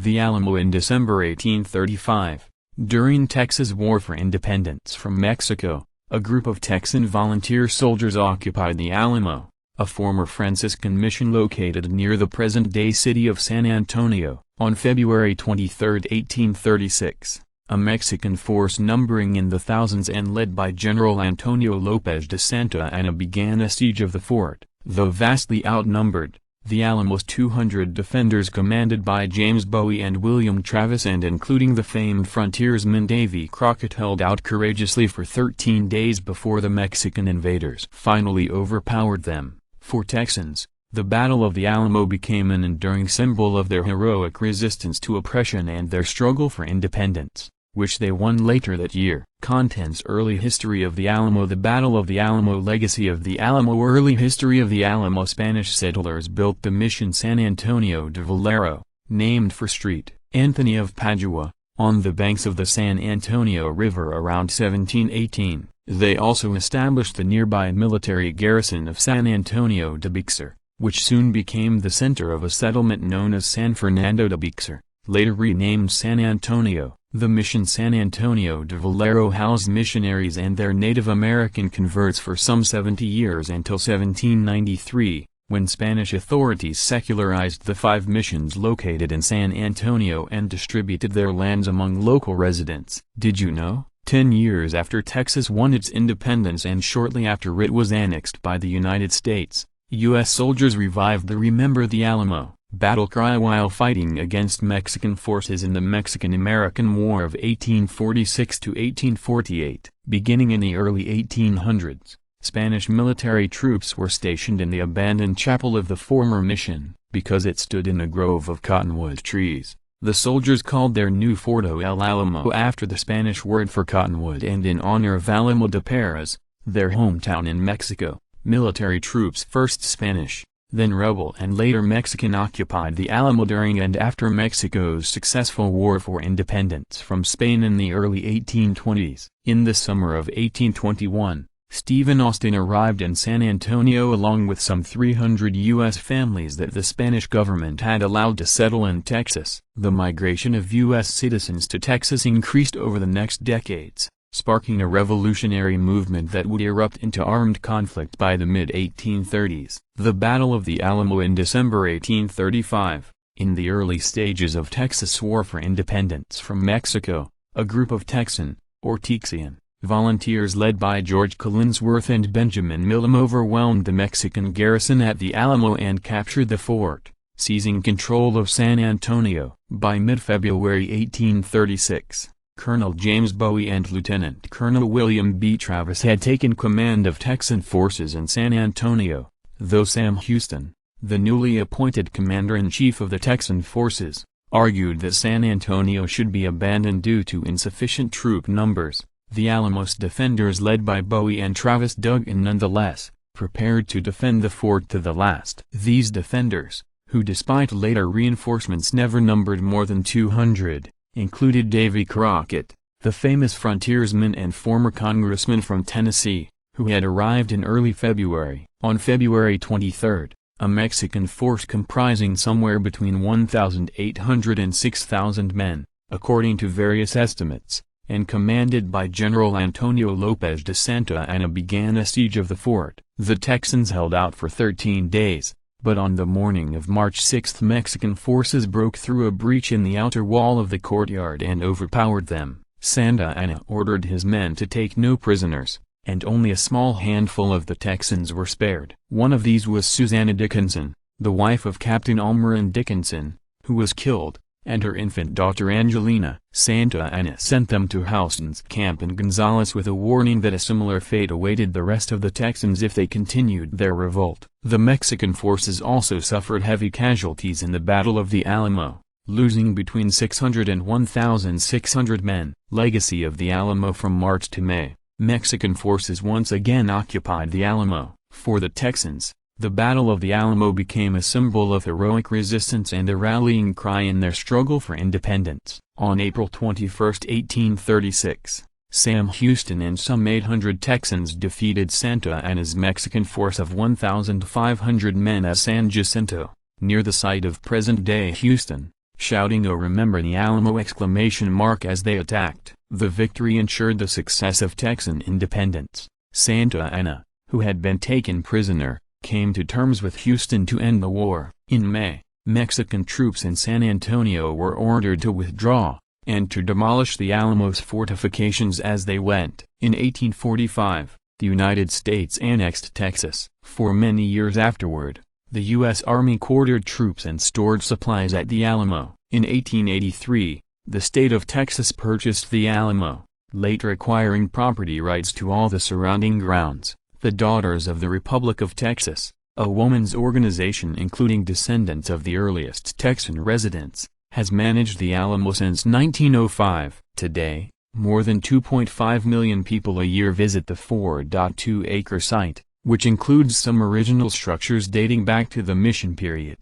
The Alamo in December 1835. During Texas' War for Independence from Mexico, a group of Texan volunteer soldiers occupied the Alamo, a former Franciscan mission located near the present-day city of San Antonio. On February 23, 1836, a Mexican force numbering in the thousands and led by General Antonio Lopez de Santa Anna began a siege of the fort. Though vastly outnumbered, the Alamo's 200 defenders commanded by James Bowie and William Travis and including the famed frontiersman Davy Crockett held out courageously for 13 days before the Mexican invaders finally overpowered them. For Texans, the Battle of the Alamo became an enduring symbol of their heroic resistance to oppression and their struggle for independence, which they won later that year. Contents: Early history of the Alamo. The Battle of the Alamo. Legacy of the Alamo. Early history of the Alamo. Spanish settlers built the mission San Antonio de Valero, named for Street Anthony of Padua, on the banks of the San Antonio River around 1718. They also established the nearby military garrison of San Antonio de Bixar, which soon became the center of a settlement known as San Fernando de Bixar, later renamed San Antonio. The mission San Antonio de Valero housed missionaries and their Native American converts for some 70 years until 1793, when Spanish authorities secularized the 5 missions located in San Antonio and distributed their lands among local residents. Did you know? 10 years after Texas won its independence and shortly after it was annexed by the United States, U.S. soldiers revived the Remember the Alamo battle cry while fighting against Mexican forces in the Mexican-American War of 1846 to 1848. Beginning in the early 1800s, Spanish military troops were stationed in the abandoned chapel of the former mission, because it stood in a grove of cottonwood trees. The soldiers called their new fort El Alamo after the Spanish word for cottonwood and in honor of Alamo de Perez, their hometown in Mexico. Military troops, first Spanish, then rebel and later Mexican, occupied the Alamo during and after Mexico's successful war for independence from Spain in the early 1820s. In the summer of 1821, Stephen Austin arrived in San Antonio along with some 300 U.S. families that the Spanish government had allowed to settle in Texas. The migration of U.S. citizens to Texas increased over the next decades, sparking a revolutionary movement that would erupt into armed conflict by the mid-1830s. The Battle of the Alamo in December 1835. In the early stages of Texas' war for independence from Mexico, a group of Texan, or Texian, volunteers led by George Collinsworth and Benjamin Milham overwhelmed the Mexican garrison at the Alamo and captured the fort, seizing control of San Antonio. By mid-February 1836, Colonel James Bowie and Lieutenant Colonel William B. Travis had taken command of Texan forces in San Antonio, though Sam Houston, the newly appointed commander-in-chief of the Texan forces, argued that San Antonio should be abandoned due to insufficient troop numbers. The Alamo's defenders led by Bowie and Travis dug in nonetheless, prepared to defend the fort to the last. These defenders, who despite later reinforcements never numbered more than 200, included Davy Crockett, the famous frontiersman and former congressman from Tennessee, who had arrived in early February. On February 23, a Mexican force comprising somewhere between 1,800 and 6,000 men, according to various estimates, and commanded by General Antonio Lopez de Santa Anna began a siege of the fort. The Texans held out for 13 days. But on the morning of March 6 Mexican forces broke through a breach in the outer wall of the courtyard and overpowered them. Santa Anna ordered his men to take no prisoners, and only a small handful of the Texans were spared. One of these was Susanna Dickinson, the wife of Captain Almoran Dickinson, who was killed, and her infant daughter Angelina. Santa Anna sent them to Houston's camp in Gonzales with a warning that a similar fate awaited the rest of the Texans if they continued their revolt. The Mexican forces also suffered heavy casualties in the Battle of the Alamo, losing between 600 and 1,600 men. Legacy of the Alamo. From March to May, Mexican forces once again occupied the Alamo. For the Texans, the Battle of the Alamo became a symbol of heroic resistance and a rallying cry in their struggle for independence. On April 21, 1836, Sam Houston and some 800 Texans defeated Santa Anna's Mexican force of 1,500 men at San Jacinto, near the site of present-day Houston. shouting "Oh, remember the Alamo!" as they attacked. The victory ensured the success of Texan independence. Santa Anna, who had been taken prisoner, came to terms with Houston to end the war. In May, Mexican troops in San Antonio were ordered to withdraw, and to demolish the Alamo's fortifications as they went. In 1845, the United States annexed Texas. For many years afterward, the U.S. Army quartered troops and stored supplies at the Alamo. In 1883, the state of Texas purchased the Alamo, later acquiring property rights to all the surrounding grounds. The Daughters of the Republic of Texas, a women's organization including descendants of the earliest Texan residents, has managed the Alamo since 1905. Today, more than 2.5 million people a year visit the 4.2-acre site, which includes some original structures dating back to the Mission period.